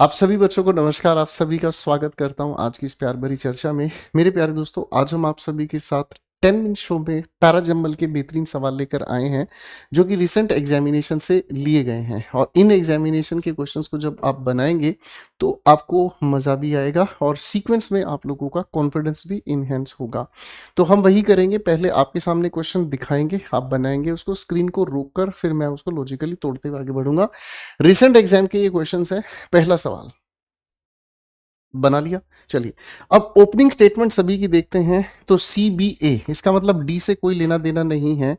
आप सभी बच्चों को नमस्कार। आप सभी का स्वागत करता हूं आज की इस प्यार भरी चर्चा में। मेरे प्यारे दोस्तों, आज हम आप सभी के साथ 10 मिनट शो में पैरा जंबल के बेहतरीन सवाल लेकर आए हैं जो कि रिसेंट एग्जामिनेशन से लिए गए हैं। और इन एग्जामिनेशन के क्वेश्चंस को जब आप बनाएंगे तो आपको मज़ा भी आएगा और सीक्वेंस में आप लोगों का कॉन्फिडेंस भी इनहेंस होगा। तो हम वही करेंगे, पहले आपके सामने क्वेश्चन दिखाएंगे, आप बनाएंगे उसको, स्क्रीन को रोक कर फिर मैं उसको लॉजिकली तोड़ते हुए आगे बढ़ूंगा। रिसेंट एग्जाम के ये क्वेश्चंस है। पहला सवाल बना लिया। चलिए, अब ओपनिंग स्टेटमेंट सभी की देखते हैं। तो सी बी ए, इसका मतलब डी से कोई लेना देना नहीं है।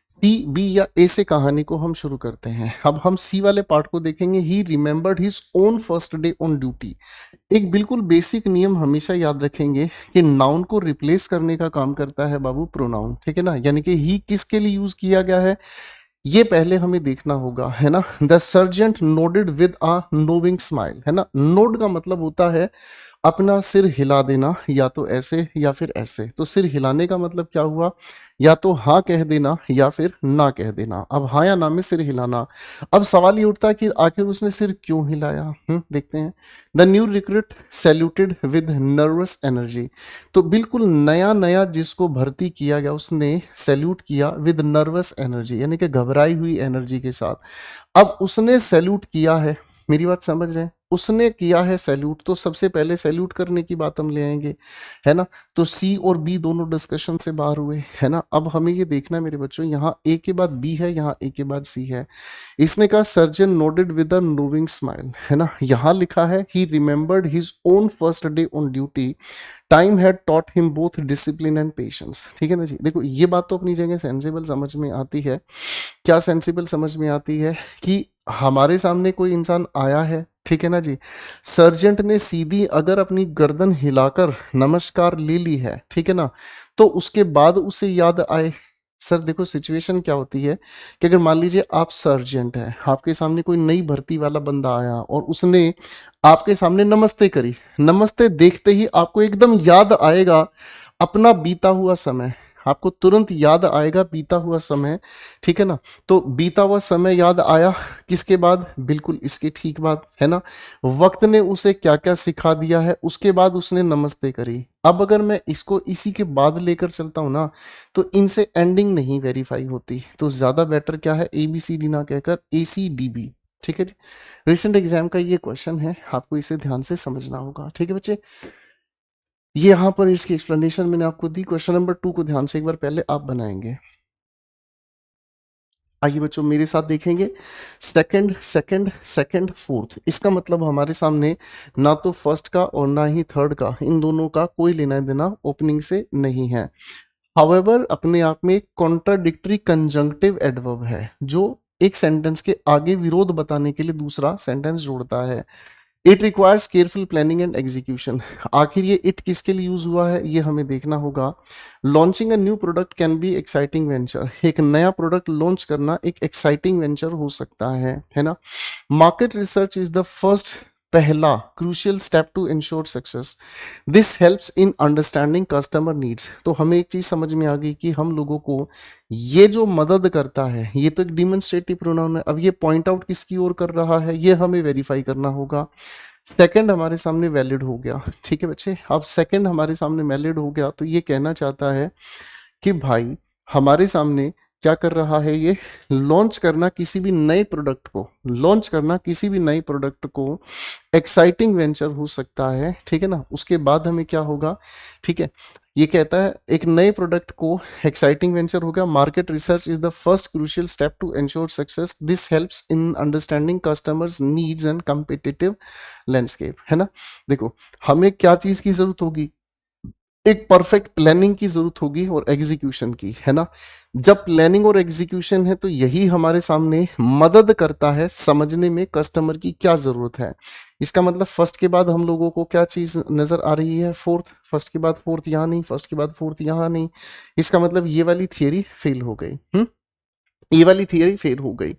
सी बी या ए से कहानी को हम शुरू करते हैं। अब हम सी वाले पार्ट को देखेंगे। ही remembered his own first day on duty. एक बिल्कुल बेसिक नियम हमेशा याद रखेंगे कि नाउन को रिप्लेस करने का काम करता है बाबू प्रोनाउन, ठीक है ना। यानी कि ही किसके लिए यूज किया गया है ये पहले हमें देखना होगा, है ना। The sergeant nodded with a नोविंग smile, है ना। नोड का मतलब होता है अपना सिर हिला देना, या तो ऐसे या फिर ऐसे। तो सिर हिलाने का मतलब क्या हुआ, या तो हाँ कह देना या फिर ना कह देना। अब हाँ या ना में सिर हिलाना। अब सवाल ये उठता है कि आखिर उसने सिर क्यों हिलाया। देखते हैं। The new recruit saluted with nervous energy. तो बिल्कुल नया नया जिसको भर्ती किया गया उसने सैल्यूट किया विद नर्वस एनर्जी, यानी कि घबराई हुई एनर्जी के साथ। अब उसने सैल्यूट किया है, मेरी बात समझ रहे हैं, उसने किया है सैल्यूट, तो सबसे पहले सैल्यूट करने की बात हम ले आएंगे, है ना। तो सी और बी दोनों डिस्कशन से बाहर हुए, है ना। अब हमें ये देखना है मेरे बच्चों, यहाँ ए के बाद बी है, यहाँ ए के बाद सी है। इसने कहा surgeon nodded with a नोविंग smile, है ना। यहाँ लिखा है ही remembered his own first day on duty, time had taught him both discipline and patience. ठीक है ना जी। देखो ये बात तो अपनी जगह सेंसिबल समझ में आती है। क्या सेंसिबल समझ में आती है कि हमारे सामने कोई इंसान आया है, ठीक है ना जी। सर्जेंट ने सीधी अगर अपनी गर्दन हिलाकर नमस्कार ले ली है, ठीक है ना, तो उसके बाद उसे याद आए। सर देखो सिचुएशन क्या होती है कि अगर मान लीजिए आप सर्जेंट हैं, आपके सामने कोई नई भर्ती वाला बंदा आया और उसने आपके सामने नमस्ते करी। नमस्ते देखते ही आपको एकदम याद आएगा अपना बीता हुआ समय, आपको तुरंत याद आएगा बीता हुआ समय, ठीक है ना। तो बीता हुआ समय याद आया किसके बाद, बिल्कुल इसके ठीक बाद, है ना। वक्त ने उसे क्या क्या सिखा दिया है, उसके बाद उसने नमस्ते करी। अब अगर मैं इसको इसी के बाद लेकर चलता हूं ना, तो इनसे एंडिंग नहीं वेरीफाई होती। तो ज्यादा बेटर क्या है, ए बी सी डी ना कहकर ए सी डी बी। ठीक है जी। रिसेंट एग्जाम का ये क्वेश्चन है, आपको इसे ध्यान से समझना होगा, ठीक है बच्चे। ये यहाँ पर इसकी एक्सप्लेनेशन मैंने आपको दी। क्वेश्चन नंबर 2 को ध्यान से एक बार पहले आप बनाएंगे। आइए बच्चों मेरे साथ देखेंगे। सेकंड सेकंड सेकंड फोर्थ, इसका मतलब हमारे सामने ना तो फर्स्ट का और ना ही थर्ड का, इन दोनों का कोई लेना देना ओपनिंग से नहीं है। हाउएवर अपने आप में एक कॉन्ट्राडिक्टरी कंजंक्टिव एडवर्ब है जो एक सेंटेंस के आगे विरोध बताने के लिए दूसरा सेंटेंस जोड़ता है। It requires careful planning and execution. आखिर ये इट किसके लिए यूज हुआ है ये हमें देखना होगा। Launching a new product can be exciting venture. एक नया प्रोडक्ट लॉन्च करना एक एक्साइटिंग वेंचर हो सकता है ना। Market research is the first, पहला crucial step to ensure success. This helps in understanding customer needs. तो हमें एक चीज समझ में आ गई कि हम लोगों को ये जो मदद करता है, ये तो एक डिमोन्स्ट्रेटिव प्रोनाउन है। अब ये पॉइंट आउट किसकी ओर कर रहा है ये हमें वेरीफाई करना होगा। सेकंड हमारे सामने वैलिड हो गया, ठीक है बच्चे। अब सेकंड हमारे सामने वैलिड हो गया तो ये कहना चाहता है कि भाई हमारे सामने क्या कर रहा है, ये लॉन्च करना किसी भी नए प्रोडक्ट को, लॉन्च करना किसी भी नए प्रोडक्ट को एक्साइटिंग वेंचर हो सकता है, ठीक है ना। उसके बाद हमें क्या होगा, ठीक है। ये कहता है एक नए प्रोडक्ट को एक्साइटिंग वेंचर होगा। Market research is the first crucial step to ensure success. This helps in understanding customers needs and competitive landscape, है ना। देखो हमें क्या चीज की जरूरत होगी, एक परफेक्ट प्लानिंग की जरूरत होगी और एग्जीक्यूशन की, है ना। जब प्लानिंग और एग्जीक्यूशन है तो यही हमारे सामने मदद करता है समझने में कस्टमर की क्या जरूरत है। इसका मतलब फर्स्ट के बाद हम लोगों को क्या चीज नजर आ रही है, फोर्थ। फर्स्ट के बाद फोर्थ यहाँ नहीं, फर्स्ट के बाद फोर्थ यहाँ नहीं। इसका मतलब ये वाली थियरी फेल हो गई। ये वाली थियरी फेल हो गई।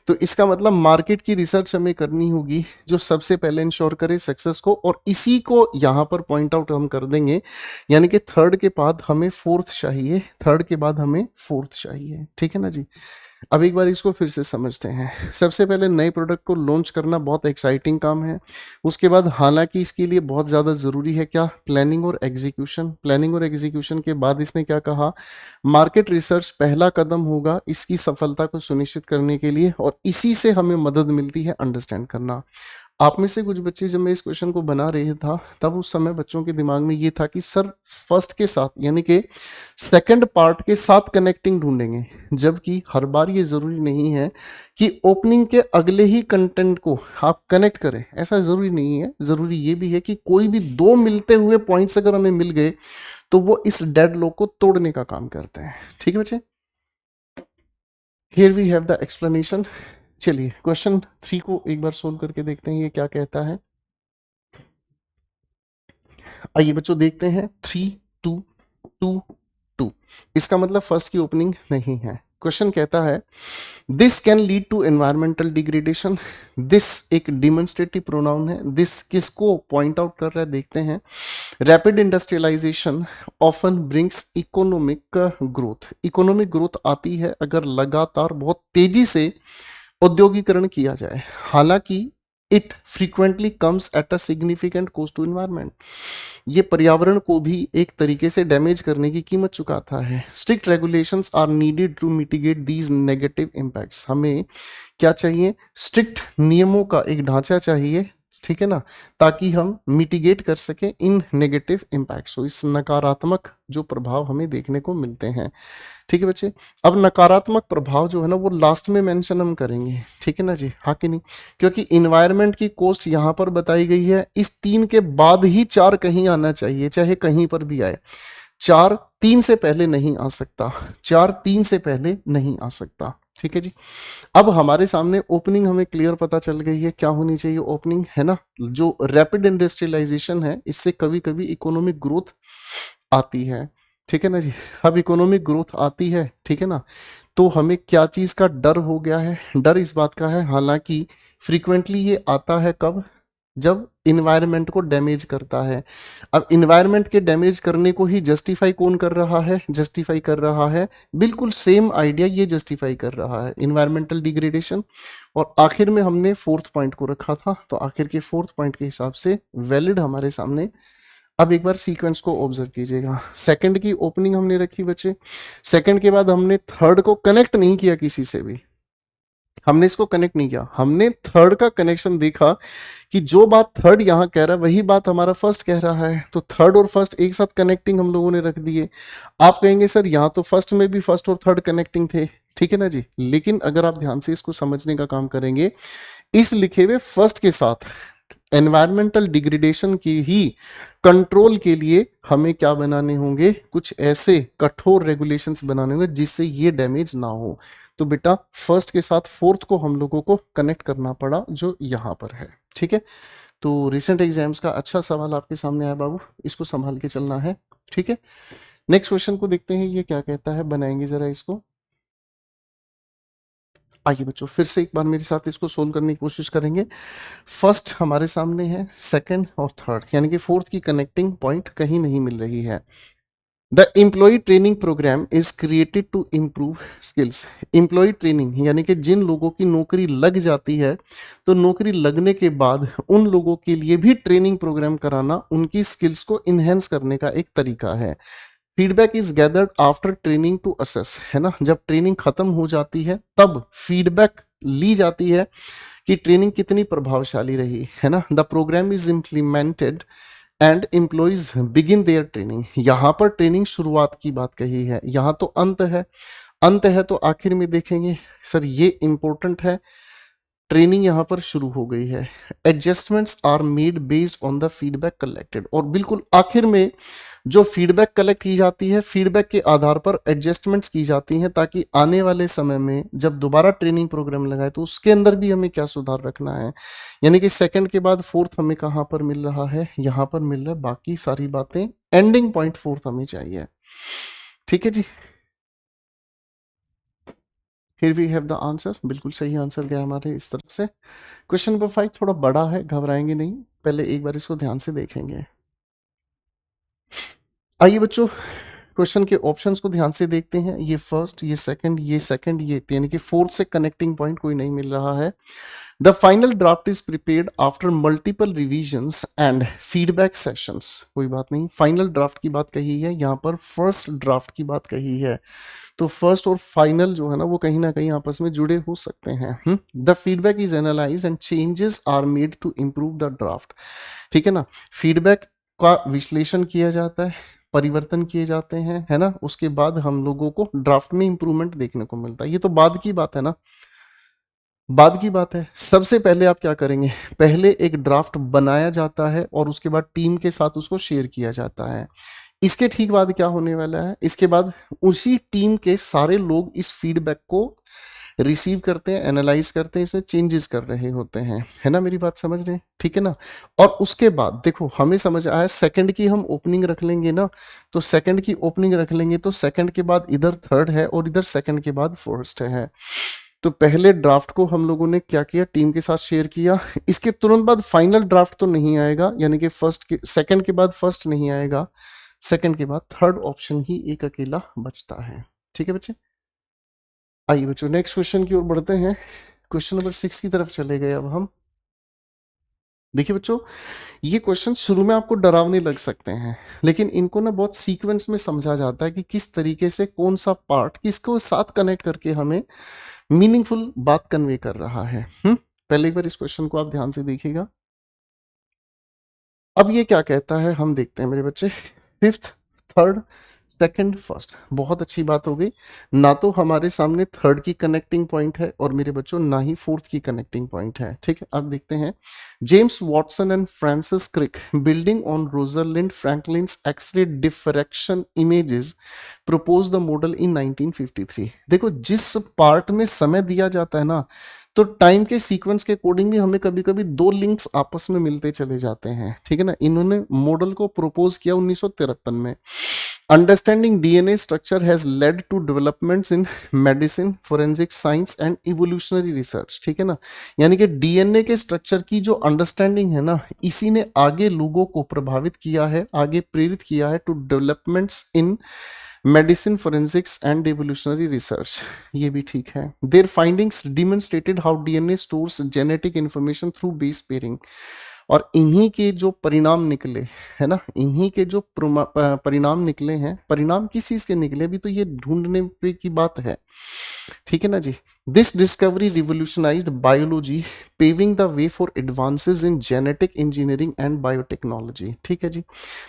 तो इसका मतलब मार्केट की रिसर्च हमें करनी होगी जो सबसे पहले इंश्योर करे सक्सेस को, और इसी को यहाँ पर पॉइंट आउट हम कर देंगे। यानी कि थर्ड के बाद हमें फोर्थ चाहिए, थर्ड के बाद हमें फोर्थ चाहिए, ठीक है ना जी। अब एक बार इसको फिर से समझते हैं। सबसे पहले नए प्रोडक्ट को लॉन्च करना बहुत एक्साइटिंग काम है। उसके बाद हालांकि इसके लिए बहुत ज़्यादा ज़रूरी है क्या, प्लानिंग और एग्जीक्यूशन। प्लानिंग और एग्जीक्यूशन के बाद इसने क्या कहा, मार्केट रिसर्च पहला कदम होगा इसकी सफलता को सुनिश्चित करने के लिए, और इसी से हमें मदद मिलती है अंडरस्टैंड करना। आप में से कुछ बच्चे, जब मैं इस क्वेश्चन को बना रही था तब उस समय बच्चों के दिमाग में ये था कि सर फर्स्ट के साथ यानी कि सेकंड पार्ट के साथ कनेक्टिंग ढूंढेंगे, जबकि हर बार ये जरूरी नहीं है कि ओपनिंग के अगले ही कंटेंट को आप कनेक्ट करें, ऐसा जरूरी नहीं है। जरूरी ये भी है कि कोई भी दो मिलते हुए पॉइंट्स अगर हमें मिल गए तो वो इस डेड लॉक को तोड़ने का काम करते हैं। ठीक है बच्चे, here we have the explanation. चलिए क्वेश्चन 3 को एक बार सोल्व करके देखते हैं ये क्या कहता है। आइए बच्चों देखते हैं 3 2 2 2। इसका मतलब फर्स्ट की ओपनिंग नहीं है। क्वेश्चन कहता है this can lead to environmental degradation. This एक डिमोन्स्ट्रेटिव प्रोनाउन है। दिस किसको पॉइंट आउट कर रहा है देखते हैं। Rapid industrialisation often brings economic growth. Economic growth आती है अगर लगातार बहुत तेजी से औद्योगिकरण किया जाए। हालांकि it frequently comes at a significant cost to environment. ये पर्यावरण को भी एक तरीके से डैमेज करने की कीमत चुकाता है। Strict regulations are needed to mitigate these negative impacts. हमें क्या चाहिए, स्ट्रिक्ट नियमों का एक ढांचा चाहिए, ठीक है ना, ताकि हम मिटिगेट कर सके इन नेगेटिव इम्पैक्ट्स को, इस नकारात्मक जो प्रभाव हमें देखने को मिलते हैं। ठीक है बच्चे, अब नकारात्मक प्रभाव जो है ना वो लास्ट में मेंशन हम करेंगे, ठीक है ना जी, हाँ कि नहीं, क्योंकि इन्वायरमेंट की कॉस्ट यहाँ पर बताई गई है। इस 3 के बाद ही 4 कहीं आना चाहिए, चाहे कहीं पर भी आए। 4 3 से पहले नहीं आ सकता, 4 3 से पहले नहीं आ सकता। ठीक है जी, अब हमारे सामने ओपनिंग हमें क्लियर पता चल गई है क्या होनी चाहिए ओपनिंग, है ना। जो रैपिड इंडस्ट्रियलाइजेशन है इससे कभी कभी इकोनॉमिक ग्रोथ आती है, ठीक है ना जी। अब इकोनॉमिक ग्रोथ आती है, ठीक है ना, तो हमें क्या चीज का डर हो गया है, डर इस बात का है, हालांकि फ्रीक्वेंटली ये आता है कब, जब इन्वायरमेंट को डैमेज करता है। अब इन्वायरमेंट के डैमेज करने को ही जस्टिफाई कौन कर रहा है, जस्टिफाई कर रहा है बिल्कुल सेम आइडिया ये जस्टिफाई कर रहा है, इन्वायरमेंटल डिग्रेडेशन। और आखिर में हमने फोर्थ पॉइंट को रखा था, तो आखिर के फोर्थ पॉइंट के हिसाब से वैलिड हमारे सामने। अब एक बार सीक्वेंस को ऑब्जर्व कीजिएगा। सेकंड की ओपनिंग हमने रखी बच्चे, सेकंड के बाद हमने थर्ड को कनेक्ट नहीं किया किसी से भी, हमने इसको कनेक्ट नहीं किया, हमने थर्ड का कनेक्शन देखा कि जो बात थर्ड यहां कह रहा है वही बात हमारा फर्स्ट कह रहा है, तो थर्ड और फर्स्ट एक साथ कनेक्टिंग हम लोगों ने रख दिए। आप कहेंगे सर यहां तो फर्स्ट में भी फर्स्ट और थर्ड कनेक्टिंग थे, ठीक है ना जी, लेकिन अगर आप ध्यान से इसको समझने का काम करेंगे, इस लिखे हुए फर्स्ट के साथ एनवायरमेंटल डिग्रेडेशन की ही कंट्रोल के लिए हमें क्या बनाने होंगे, कुछ ऐसे कठोर रेगुलेशंस बनाने होंगे जिससे ये डैमेज ना हो। तो बेटा फर्स्ट के साथ फोर्थ को हम लोगों को कनेक्ट करना पड़ा जो यहाँ पर है, ठीक है। तो रिसेंट एग्जाम्स का अच्छा सवाल आपके सामने आया बाबू, इसको संभाल के चलना है, ठीक है। नेक्स्ट क्वेश्चन को देखते हैं ये क्या कहता है, बनाएंगे जरा इसको। आइए बच्चों फिर से एक बार मेरे साथ इसको सोल्व करने की कोशिश करेंगे। फर्स्ट हमारे सामने है, सेकंड और थर्ड, यानी कि फोर्थ की कनेक्टिंग पॉइंट कहीं नहीं मिल रही है। The employ training programme is created to improve skills. Employ training यानी कि जिन लोगों की नौकरी लग जाती है, तो नौकरी लगने के बाद उन लोगों के लिए भी ट्रेनिंग प्रोग्राम कराना उनकी स्किल्स को इनहेंस करने का एक तरीका है। Feedback is gathered after training to assess, है ना, जब ट्रेनिंग खत्म हो जाती है तब फीडबैक ली जाती है कि ट्रेनिंग कितनी प्रभावशाली रही, है ना। The programme is implemented and employees begin their training. यहाँ पर ट्रेनिंग शुरुआत की बात कही है, यहाँ तो अंत है, अंत है तो आखिर में देखेंगे। सर ये इंपॉर्टेंट है, ट्रेनिंग यहाँ पर शुरू हो गई है। Adjustments are made based on the feedback collected, और बिल्कुल आखिर में जो फीडबैक कलेक्ट की जाती है, फीडबैक के आधार पर एडजस्टमेंट्स की जाती हैं, ताकि आने वाले समय में जब दोबारा ट्रेनिंग प्रोग्राम लगाए तो उसके अंदर भी हमें क्या सुधार रखना है। यानी कि सेकंड के बाद फोर्थ हमें कहाँ पर मिल रहा है, यहाँ पर मिल रहा है, बाकी सारी बातें एंडिंग पॉइंट फोर्थ हमें चाहिए, ठीक है जी। Here we have the answer, बिल्कुल सही आंसर गया हमारे इस तरफ से। क्वेश्चन नंबर 5 थोड़ा बड़ा है, घबराएंगे नहीं, पहले एक बार इसको ध्यान से देखेंगे। आइए बच्चों क्वेश्चन के ऑप्शंस को ध्यान से देखते हैं, ये फर्स्ट, ये सेकंड, ये यानी कि फोर्थ से कनेक्टिंग पॉइंट कोई नहीं मिल रहा है। The final draft is prepared after multiple revisions and feedback sessions. कोई बात नहीं, फाइनल ड्राफ्ट की बात कही है, यहाँ पर फर्स्ट ड्राफ्ट की बात कही है, तो फर्स्ट और फाइनल जो है ना वो कहीं ना कहीं आपस में जुड़े हो सकते हैं। The feedback is analyse and changes are made to improve the draft. ठीक है ना, फीडबैक का विश्लेषण किया जाता है, परिवर्तन किए जाते हैं, है ना, उसके बाद हम लोगों को ड्राफ्ट में इंप्रूवमेंट देखने को मिलता है। ये तो बाद की बात है ना, बाद की बात है। सबसे पहले आप क्या करेंगे, पहले एक ड्राफ्ट बनाया जाता है और उसके बाद टीम के साथ उसको शेयर किया जाता है। इसके ठीक बाद क्या होने वाला है, इसके बाद उसी टीम के सारे लोग इस फीडबैक को रिसीव करते हैं, एनालाइज करते हैं, इसमें चेंजेस कर रहे होते हैं, है ना, मेरी बात समझ रहे हैं, ठीक है ना। और उसके बाद देखो हमें समझ आया, सेकंड की हम ओपनिंग रख लेंगे ना, तो सेकंड की ओपनिंग रख लेंगे तो सेकंड के बाद इधर थर्ड है और इधर सेकंड के बाद फर्स्ट है। तो पहले ड्राफ्ट को हम लोगों ने क्या किया, टीम के साथ शेयर किया। इसके तुरंत बाद फाइनल ड्राफ्ट तो नहीं आएगा, यानी कि फर्स्ट के सेकंड के बाद फर्स्ट नहीं आएगा, सेकंड के बाद थर्ड ऑप्शन ही एक अकेला बचता है। ठीक है बच्चे, आइए बच्चों नेक्स्ट क्वेश्चन की ओर बढ़ते हैं। क्वेश्चन नंबर 6 की तरफ चले गए अब हम। देखिए बच्चों, ये क्वेश्चन शुरू में आपको डरावने लग सकते हैं, लेकिन इनको ना बहुत सीक्वेंस में समझा जाता है कि किस तरीके से कौन सा पार्ट किसको साथ कनेक्ट करके हमें मीनिंगफुल बात कन्वे कर रहा है। पहले एक बार इस क्वेश्चन को आप ध्यान से देखिएगा। अब ये क्या कहता है हम देखते हैं मेरे बच्चे, फिफ्थ, थर्ड, सेकंड, फर्स्ट। बहुत अच्छी बात हो गई, ना तो हमारे सामने थर्ड की कनेक्टिंग पॉइंट है और मेरे बच्चों ना ही फोर्थ की कनेक्टिंग पॉइंट है। ठीक है, अब देखते हैं। James Watson and Francis Crick building on Rosalind Franklin's X ray diffraction images propose the model in 1953। देखो जिस पार्ट में समय दिया जाता है ना, तो टाइम के सीक्वेंस के अकॉर्डिंग भी हमें कभी कभी दो लिंक्स आपस में मिलते चले जाते हैं। ठीक है ना, इन्होंने मॉडल को प्रपोज किया 1953 में। Understanding DNA structure has led to developments in medicine, forensic science and evolutionary research. ठीक है ना, यानी कि डीएनए के स्ट्रक्चर की जो अंडरस्टैंडिंग है ना, इसी ने आगे लोगों को प्रभावित किया है, आगे प्रेरित किया है to developments in medicine, forensics and evolutionary research. ये भी ठीक है। Their findings demonstrated how DNA stores genetic information through base pairing. और इन्हीं के जो परिणाम निकले, है ना, इन्हीं के जो परिणाम निकले हैं, परिणाम किस चीज के निकले अभी तो ये ढूंढने पे की बात है। ठीक है ना जी। This discovery revolutionised biology, paving the way for advances in genetic engineering and biotechnology. ठीक है जी।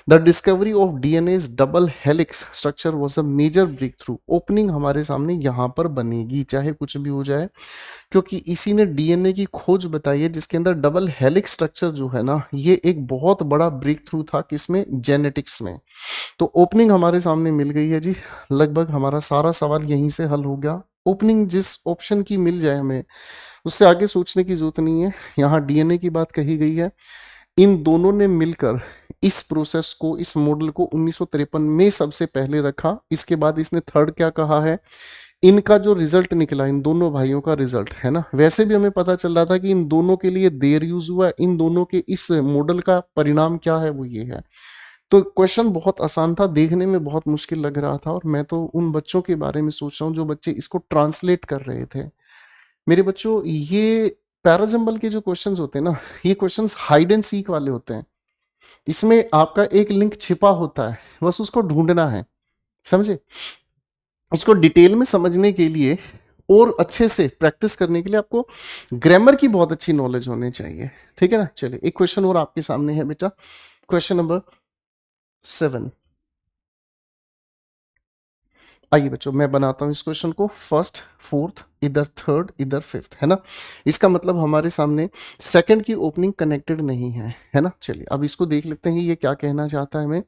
The discovery of DNA's double helix structure was a major breakthrough. Opening हमारे सामने यहाँ पर बनेगी, चाहे कुछ भी हो जाए, क्योंकि इसी ने डीएनए की खोज बताई है जिसके अंदर डबल हेलिक्स स्ट्रक्चर जो है ना, ये एक बहुत बड़ा ब्रेक थ्रू था किसमें, जेनेटिक्स में। तो ओपनिंग हमारे सामने मिल गई है जी, लगभग हमारा सारा सवाल यहीं से हल हो गया। ओपनिंग जिस ऑप्शन की मिल जाए हमें, उससे आगे सोचने की जरूरत नहीं है। यहाँ डीएनए की बात कही गई है, इन दोनों ने मिलकर इस प्रोसेस को, इस मॉडल को 1953 में सबसे पहले रखा। इसके बाद इसने थर्ड क्या कहा है, इनका जो रिजल्ट निकला, इन दोनों भाइयों का रिजल्ट है ना, वैसे भी हमें पता चल रहा था कि इन दोनों के लिए देर यूज हुआ, इन दोनों के इस मॉडल का परिणाम क्या है वो ये है। तो क्वेश्चन बहुत आसान था, देखने में बहुत मुश्किल लग रहा था, और मैं तो उन बच्चों के बारे में सोच रहा हूँ जो बच्चे इसको ट्रांसलेट कर रहे थे। मेरे बच्चों, ये पैराजम्बल के जो क्वेश्चंस होते हैं ना, ये क्वेश्चंस हाइड एंड सीक वाले होते हैं। इसमें आपका एक लिंक छिपा होता है, बस उसको ढूंढना है, समझे। इसको डिटेल में समझने के लिए और अच्छे से प्रैक्टिस करने के लिए आपको ग्रामर की बहुत अच्छी नॉलेज होनी चाहिए। ठीक है ना। चलिए एक क्वेश्चन और आपके सामने है बेटा, क्वेश्चन नंबर 7। आइए बच्चों मैं बनाता हूं इस क्वेश्चन को, फर्स्ट, फोर्थ, इधर थर्ड, इधर फिफ्थ, है ना। इसका मतलब हमारे सामने सेकंड की ओपनिंग कनेक्टेड नहीं है ना। चलिए अब इसको देख लेते हैं, ये क्या कहना चाहता है हमें।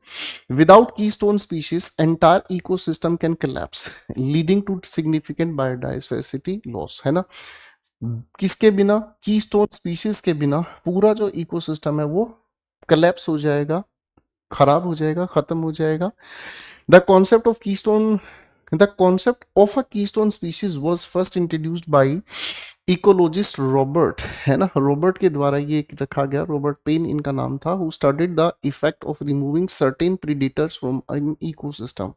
Without keystone species entire ecosystem can collapse leading to significant biodiversity loss, है ना। किसके बिना, कीस्टोन स्पीशीज के बिना पूरा जो इकोसिस्टम है वो कोलैप्स हो जाएगा, खराब हो जाएगा, खत्म हो जाएगा। The concept of keystone The concept of a keystone species was first introduced by ecologist Robert, है ना, रॉबर्ट के द्वारा ये रखा गया, रॉबर्ट पेन इनका नाम था, who studied the effect of removing certain predators from an ecosystem।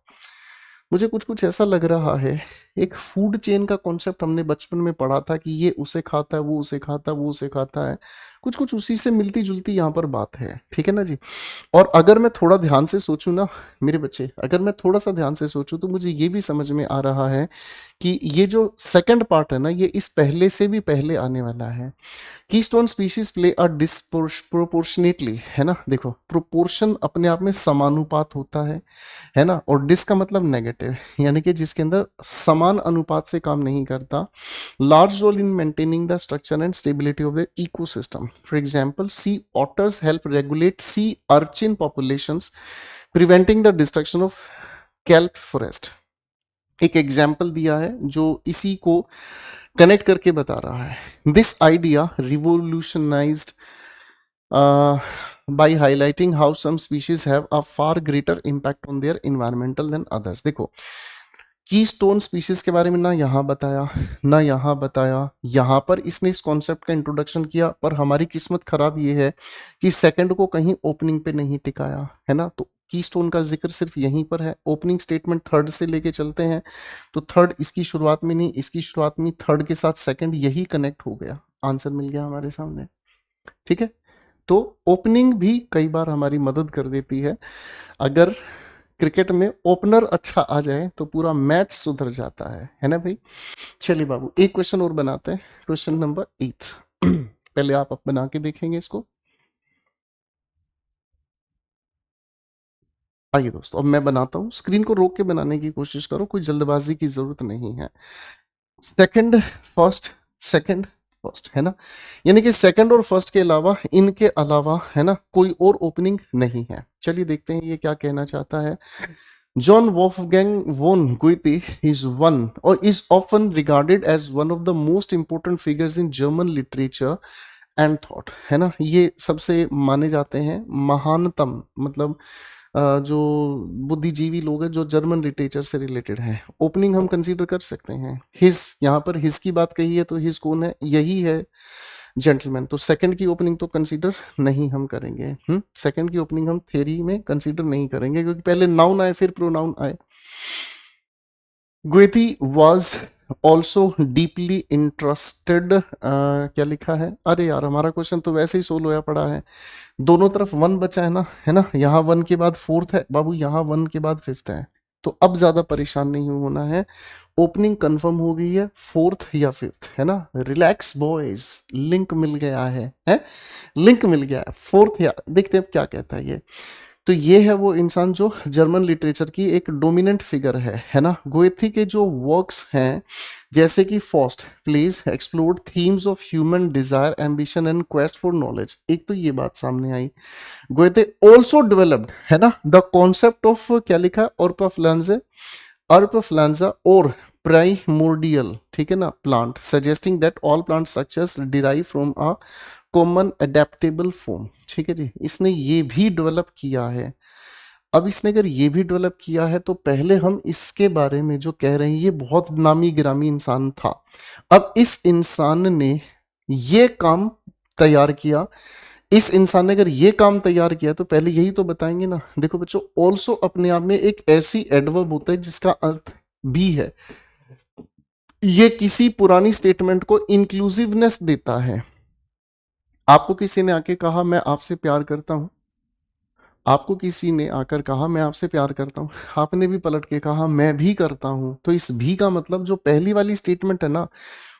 मुझे कुछ कुछ ऐसा लग रहा है, एक फूड चेन का कॉन्सेप्ट हमने बचपन में पढ़ा था कि ये उसे खाता है, वो उसे खाता है, वो उसे खाता है। कुछ कुछ उसी से मिलती जुलती यहाँ पर बात है, ठीक है ना जी। और अगर मैं थोड़ा ध्यान से सोचूं ना मेरे बच्चे, अगर मैं थोड़ा सा ध्यान से सोचूं तो मुझे ये भी समझ में आ रहा है कि ये जो सेकंड पार्ट है ना, ये इस पहले से भी पहले आने वाला है। Keystone species play a disproportionately, है ना, देखो प्रोपोर्शन अपने आप में समानुपात होता है ना, और डिस का मतलब नेगेटिव, यानी कि जिसके अंदर समान अनुपात से काम नहीं करता। Large role in maintaining the structure and stability of the ecosystem. For example, sea otters help regulate sea urchin populations, preventing the destruction of kelp forest. एक एग्जाम्पल दिया है जो इसी को कनेक्ट करके बता रहा है। This idea revolutionised by highlighting how some species have a far greater impact on their environmental than others। देखो, कीस्टोन स्पीशीज के बारे में ना यहाँ बताया ना यहाँ बताया, यहाँ पर इसने इस कॉन्सेप्ट का इंट्रोडक्शन किया, पर हमारी किस्मत खराब ये है कि सेकंड को कहीं ओपनिंग पे नहीं टिकाया, है ना। तो कीस्टोन का जिक्र सिर्फ यहीं पर है। ओपनिंग स्टेटमेंट थर्ड से लेके चलते हैं, तो थर्ड इसकी शुरुआत में नहीं, इसकी शुरुआत में थर्ड के साथ सेकंड यही कनेक्ट हो गया, आंसर मिल गया हमारे सामने, ठीक है। तो ओपनिंग भी कई बार हमारी मदद कर देती है। अगर क्रिकेट में ओपनर अच्छा आ जाए तो पूरा मैच सुधर जाता है ना भाई। चलिए बाबू, एक क्वेश्चन और बनाते हैं, क्वेश्चन नंबर 8। पहले आप बना के देखेंगे इसको। आइए दोस्तों, अब मैं बनाता हूं, स्क्रीन को रोक के बनाने की कोशिश करो, कोई जल्दबाजी की जरूरत नहीं है। सेकंड फर्स्ट, सेकंड फर्स्ट, है ना, यानी कि सेकंड और फर्स्ट के अलावा, इनके अलावा, है ना, कोई और ओपनिंग नहीं है। चलिए देखते हैं ये क्या कहना चाहता है। जॉन वॉल्फगैंग वोन Goethe is one or is often regarded as one of the most important figures in German literature and thought, है ना, ये सबसे माने जाते हैं महानतम, मतलब जो बुद्धिजीवी लोग हैं जो जर्मन लिटरेचर से रिलेटेड हैं। ओपनिंग हम कंसीडर कर सकते हैं। हिज, यहाँ पर हिज की बात कही है, तो हिज कौन है, यही है जेंटलमैन। तो सेकंड की ओपनिंग तो कंसीडर नहीं हम करेंगे। सेकंड की ओपनिंग हम थ्योरी में कंसीडर नहीं करेंगे, क्योंकि पहले नाउन आए फिर प्रोनाउन आए। Goethe was also deeply interested, क्या लिखा है, अरे यार हमारा क्वेश्चन तो वैसे ही सोलो या पड़ा है, दोनों तरफ वन बचा है ना, यहाँ वन के बाद फोर्थ है बाबू, यहाँ वन के बाद फिफ्थ है, तो अब ज्यादा परेशान नहीं होना है। ओपनिंग कंफर्म हो गई है, फोर्थ या फिफ्थ, है ना। रिलैक्स बॉयज, लिंक मिल गया है लिंक मिल गया है, फोर्थ या, देखते हैं क्या कहता है ये। तो ये है वो इंसान जो जर्मन लिटरेचर की एक डोमिनेंट फिगर है ना। गोएथे के जो वर्क्स हैं, जैसे कि first please explored themes of human desire, ambition and quest for knowledge, एक तो ये बात सामने आई। गोएथे ऑल्सो डेवलप्ड, है ना, द कॉन्सेप्ट ऑफ, क्या लिखा, अर्पफ्लांजा और प्राइमोर्डियल, ठीक है ना, plant, suggesting that all plant structures derive from a common adaptable form, ठीक है जी, इसने ये भी डेवलप किया है। अब इसने अगर ये भी डेवलप किया है, तो पहले हम इसके बारे में जो कह रहे हैं, ये बहुत नामी गिरामी इंसान था। अब इस इंसान ने ये काम तैयार किया, इस इंसान ने अगर ये काम तैयार किया तो पहले यही तो बताएंगे ना। देखो बच्चों, ऑल्सो अपने आप में एक ऐसी एडवर्ब होता है जिसका अर्थ भी है, ये किसी पुरानी स्टेटमेंट को इंक्लूसिवनेस देता है। आपको किसी ने आके कहा मैं आपसे प्यार करता हूं, आपको किसी ने आकर कहा मैं आपसे प्यार करता हूं, आपने भी पलट के कहा मैं भी करता हूं, तो इस भी का मतलब जो पहली वाली स्टेटमेंट है ना,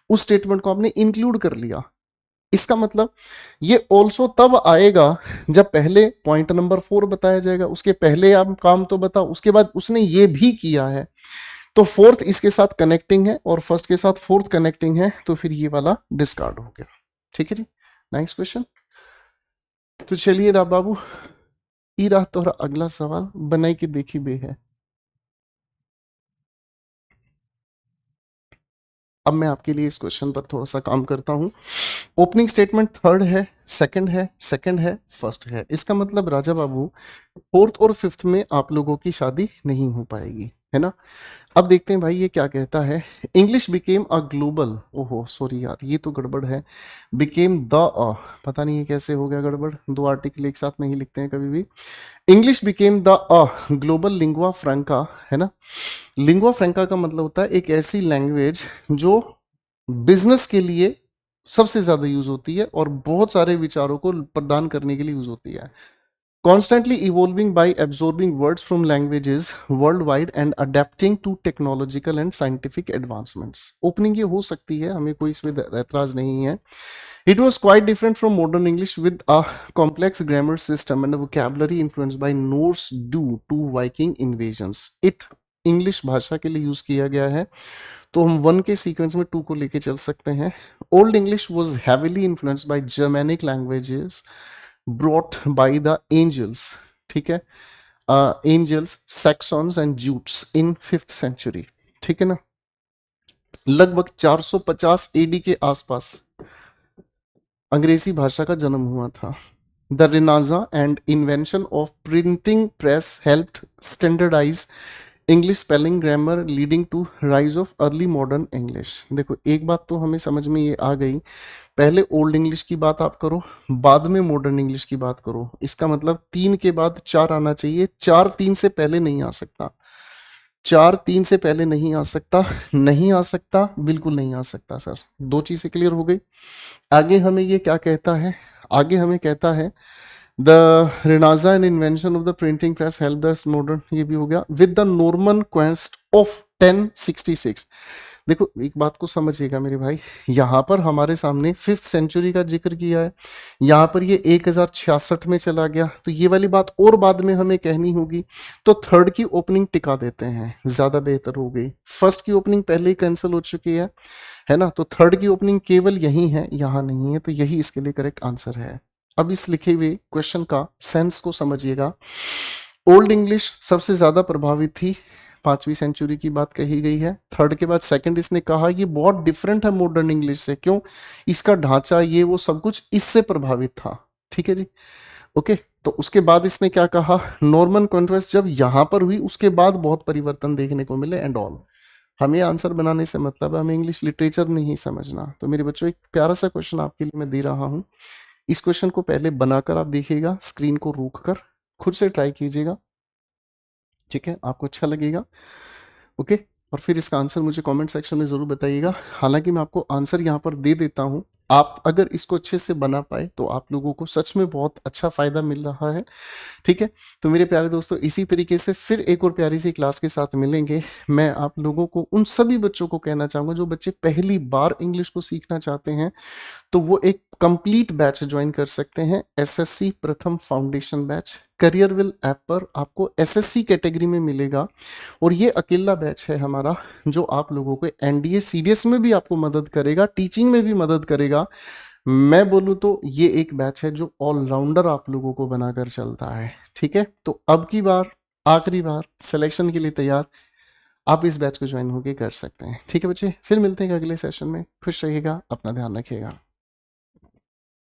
उस स्टेटमेंट को आपने इंक्लूड कर लिया। इसका मतलब ये ऑल्सो तब आएगा जब पहले पॉइंट नंबर 4 बताया जाएगा, उसके पहले आप काम तो बताओ, उसके बाद उसने ये भी किया है, तो फोर्थ इसके साथ कनेक्टिंग है और फर्स्ट के साथ फोर्थ कनेक्टिंग है, तो फिर ये वाला डिस्कार्ड हो गया, ठीक है जी। Next question. तो चलिए रा बाबू, ई रहा तोहरा अगला सवाल, बनाई के देखी बे है। अब मैं आपके लिए इस क्वेश्चन पर थोड़ा सा काम करता हूं। ओपनिंग स्टेटमेंट थर्ड है, सेकंड है, सेकंड है, फर्स्ट है, इसका मतलब राजा बाबू फोर्थ और फिफ्थ में आप लोगों की शादी नहीं हो पाएगी, है ना। अब देखते हैं भाई ये क्या कहता है। इंग्लिश बिकेम अ ग्लोबल, ओहो सॉरी यार ये तो गड़बड़ है, बिकेम द पता नहीं ये कैसे हो गया गड़बड़, दो आर्टिकल एक साथ नहीं लिखते हैं कभी भी। English became the global lingua franca, है ना। लिंगुआ फ्रैंका का मतलब होता है एक ऐसी लैंग्वेज जो बिजनेस के लिए सबसे ज्यादा यूज होती है और बहुत सारे विचारों को प्रदान करने के लिए यूज होती है। Constantly evolving by absorbing words from languages worldwide and adapting to technological and scientific advancements. Opening ये हो सकती है, हमें कोई इसमें ऐतराज नहीं है। It was quite different from modern English with a complex grammar system and a vocabulary influenced by Norse due to Viking invasions. It English भाषा के लिए यूज किया गया है, तो हम वन के सीक्वेंस में टू को लेके चल सकते हैं। Old English was heavily influenced by Germanic languages brought by the Angles, ठीक है, Angles, Saxons and Jutes in 5th century, ठीक है ना। लगभग 450 एडी के आसपास अंग्रेजी भाषा का जन्म हुआ था। The Renaissance and invention of printing press helped standardise English spelling grammar leading to rise of early modern English. देखो एक बात तो हमें समझ में ये आ गई, पहले ओल्ड इंग्लिश की बात आप करो, बाद में मॉडर्न इंग्लिश की बात करो, इसका मतलब 3 के बाद 4 आना चाहिए, 4 3 से पहले नहीं आ सकता, 4 3 से पहले नहीं आ सकता, नहीं आ सकता, बिल्कुल नहीं आ सकता सर। दो चीजें क्लियर हो गई। आगे हमें ये क्या कहता है, आगे हमें कहता है the Renaissance and invention of the printing press help the modern, ये भी हो गया, with the Norman quest of 1066। देखो एक बात को समझिएगा मेरे भाई, यहाँ पर हमारे सामने 5th सेंचुरी का जिक्र किया है, यहाँ पर ये 1066 में चला गया, तो ये वाली बात और बाद में हमें कहनी होगी, तो थर्ड की ओपनिंग टिका देते हैं, ज्यादा बेहतर हो गई। फर्स्ट की ओपनिंग पहले ही कैंसिल हो चुकी है ना, तो थर्ड की ओपनिंग केवल यही है, यहाँ नहीं है, तो यही इसके लिए करेक्ट आंसर है। अब इस लिखे हुए क्वेश्चन का सेंस को समझिएगा। ओल्ड इंग्लिश सबसे ज्यादा प्रभावित थी, 5वीं सेंचुरी की बात कही गई है। थर्ड के बाद सेकंड इसने कहा ये बहुत डिफरेंट है मॉडर्न इंग्लिश से, क्यों, इसका ढांचा ये वो सब कुछ इससे प्रभावित था, ठीक है जी, ओके। तो उसके बाद इसने क्या कहा, नॉर्मन कॉन्क्वेस्ट जब यहां पर हुई उसके बाद बहुत परिवर्तन देखने को मिले एंड ऑल। हमें आंसर बनाने से मतलब है, हमें इंग्लिश लिटरेचर नहीं समझना। तो मेरे बच्चों एक प्यारा सा क्वेश्चन आपके लिए मैं दे रहा हूं, इस क्वेश्चन को पहले बनाकर आप देखिएगा, स्क्रीन को रोक कर खुद से ट्राई कीजिएगा, ठीक है, आपको अच्छा लगेगा, ओके। और फिर इसका आंसर मुझे कमेंट सेक्शन में ज़रूर बताइएगा। हालांकि मैं आपको आंसर यहाँ पर दे देता हूँ, आप अगर इसको अच्छे से बना पाए तो आप लोगों को सच में बहुत अच्छा फ़ायदा मिल रहा है, ठीक है। तो मेरे प्यारे दोस्तों इसी तरीके से फिर एक और प्यारी सी क्लास के साथ मिलेंगे। मैं आप लोगों को, उन सभी बच्चों को कहना चाहूँगा जो बच्चे पहली बार इंग्लिश को सीखना चाहते हैं, तो वो एक कंप्लीट बैच ज्वाइन कर सकते हैं, एसएससी प्रथम foundation batch. Career will app पर आपको एसएससी कैटेगरी में मिलेगा, और ये अकेला बैच है हमारा जो आप लोगों को एनडीए सीडीएस में भी आपको मदद करेगा, टीचिंग में भी मदद करेगा। मैं बोलूँ तो ये एक बैच है जो ऑलराउंडर आप लोगों को बनाकर चलता है, ठीक है। तो अब की बार, आखिरी बार सिलेक्शन के लिए तैयार, आप इस बैच को ज्वाइन होकर कर सकते हैं, ठीक है बच्चे। फिर मिलते हैं अगले सेशन में, खुश रहिएगा, अपना ध्यान रखिएगा।